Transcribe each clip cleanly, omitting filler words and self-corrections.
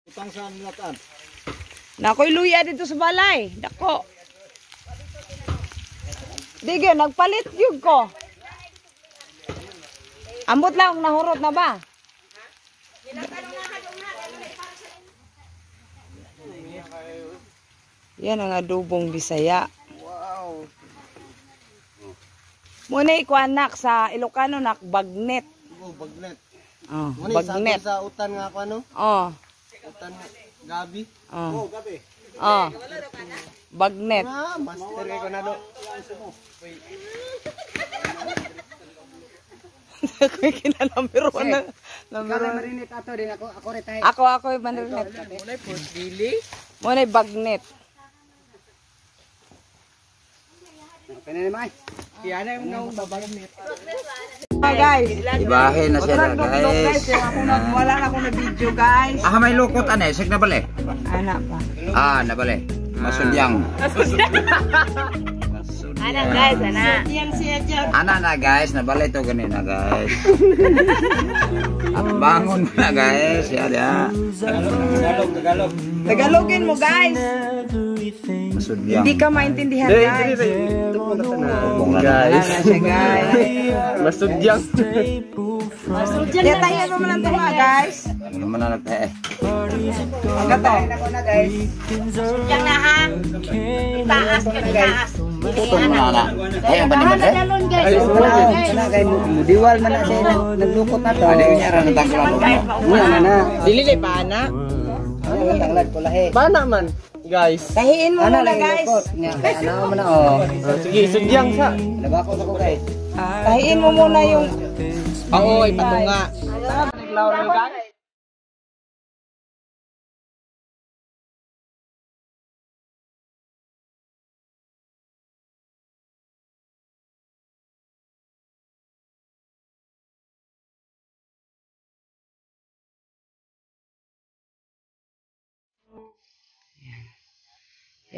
Utang sa lataan. Nakoy luya dito sa balay. Dako. Dige, nagpalit yun ko. Ambot lang, nahurot na ba? Yan ang adobong Bisaya. Wow. Muna ikuanak sa Ilocano nak bagnet. Oh, bagnet. Oh, Bagnet. bagnet. Sa utan nga ako ano? Oh. Utan gabi. Oh. Oh, gabi. Oh. Bagnet. Ah, master ko na do. Ako kinanambiro na. Kala marinit ato din ako retay. Ako yung manrinet. Muna post dili. Muna bagnet. Kanina mai. Kiyana yung nang babagnet. Guys, Ibahin na sila guys. Wala na akong na video guys. Ah, may lukot ane, sig na bale. Anak pa. Ah, na bale. Masudyang. Anak guys, anak. Ana na guys, na bale to ganina guys. At bangon mo na guys, ya. Tagalog. Tagalogin mo guys. Masudyang. Hindi ka maintindihan guys. Guys. Wala siya guys. Masudyang. Kaya tayo mo man ang tunga guys. Ano man na nagtae. Gato. Yang na ha. Taas ka taas. Putol mo na na. Ay, ang baniman eh. Mudiwal man na siya naglukot na to. Ano yung nyara ng tangkalan mo? Na. Dilili ba na? Tanglad ko lahi. Bana man, guys. Tahiin mo muna guys. Ano man na oh. Sige, sudyang sa. Nabako sa ko guys. Tahiin mo muna yung Oy, patunga. Naglaw rin guys.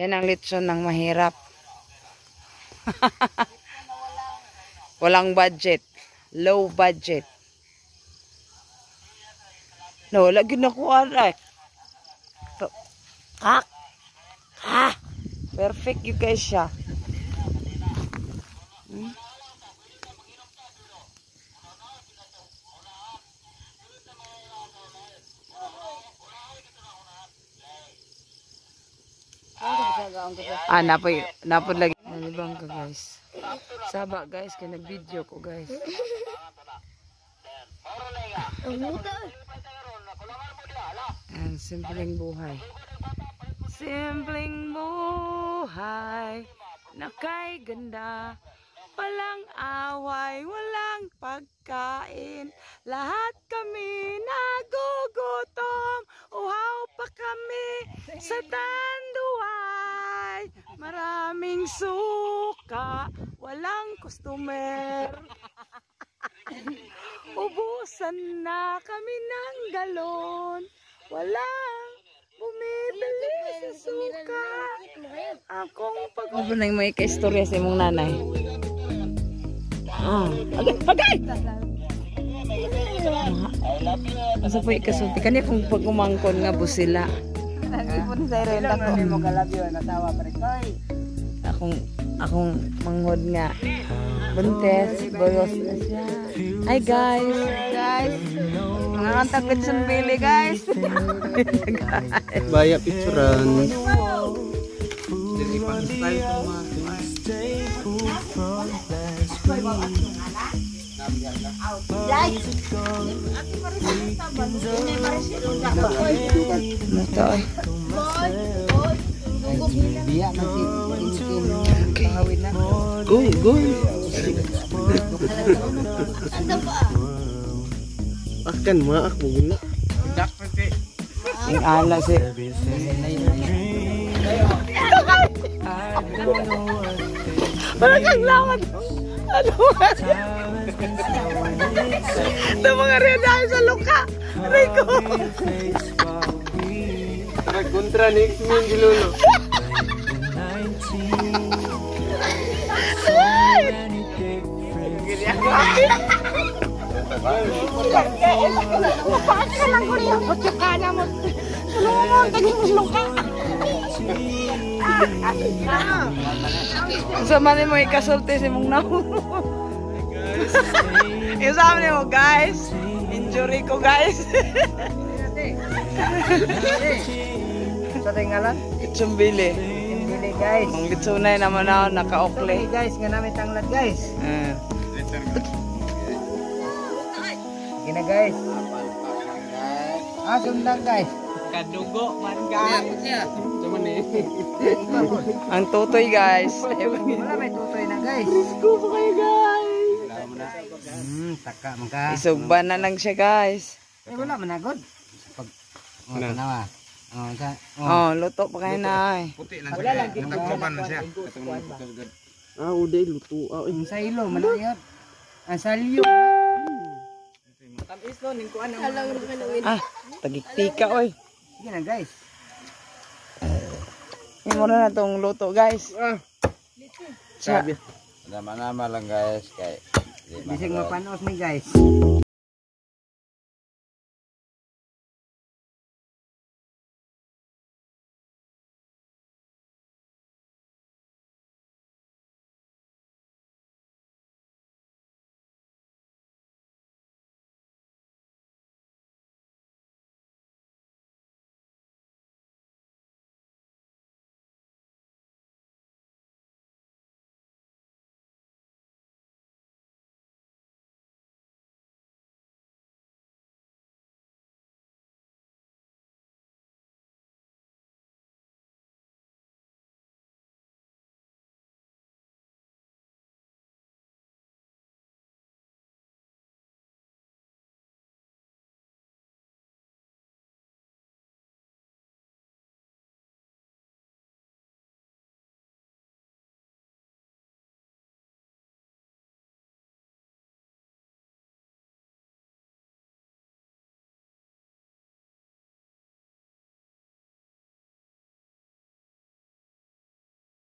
yan ang litson ng mahirap. Walang budget. Low budget. No, lagi na ko aray. Kak. Ha. Perfect you guys siya. Ah, napod lagi. Nalibang ka guys. Saba guys, kaya nag-video ko guys. Ang simpleng buhay. Simpleng buhay na kay ganda. Walang away, walang pagkain. Lahat kami nagugutom. Uhaw pa kami sa tanduay. Maraming suka, walang customer. Ubusan na kami ng galon. Walang bumibili sa suka. Akong pag-ubunay mo ika-istorya sa imong nanay. Agay! Asa po ikasulti kanya kung pag-umangkon nga busila. Nagipon sa renta ko. Mo galabyo natawa pare koy. Akong manghod nga. Buntes, bolos na siya. Hi guys. Mga kantagit sa bili guys. Baya picturean. Biya man si pangawin na. Goy. Akan maak mo gina. Dak pati. Ang ala si. Parang kang lawan. Ano ba? Ito mga redahan sa luka. Rico. Kontra next min gilulo. Pakakalang ko niya. Pagkakana mo. ang kanyang luka. Sa mali mo ikasulti si mong naon. Yung sa amin mo guys. Injury ko guys. Sa tingalan? Itsumbili. Hindi guys. Ang litsunay naman ako nakaokle. Okay guys, nga namin tanglad guys. Sige na guys. Sundang guys. Kadugo man guys. Ang tutoy guys. Wala may tutoy na guys. Go pa kayo guys. Taka man ka. Isugban na lang siya guys. Wala man agad. Pag tanawa. Luto pa kayo na eh. Wala lang din. Nagkuban na siya. Uday luto. Ang sa ilo man yun. Ang salyo. Tagiktika oy. Sige na guys. Yan muna na tong luto guys. Sabi. Nama-nama lang guys kay Bisig mapanos ni guys.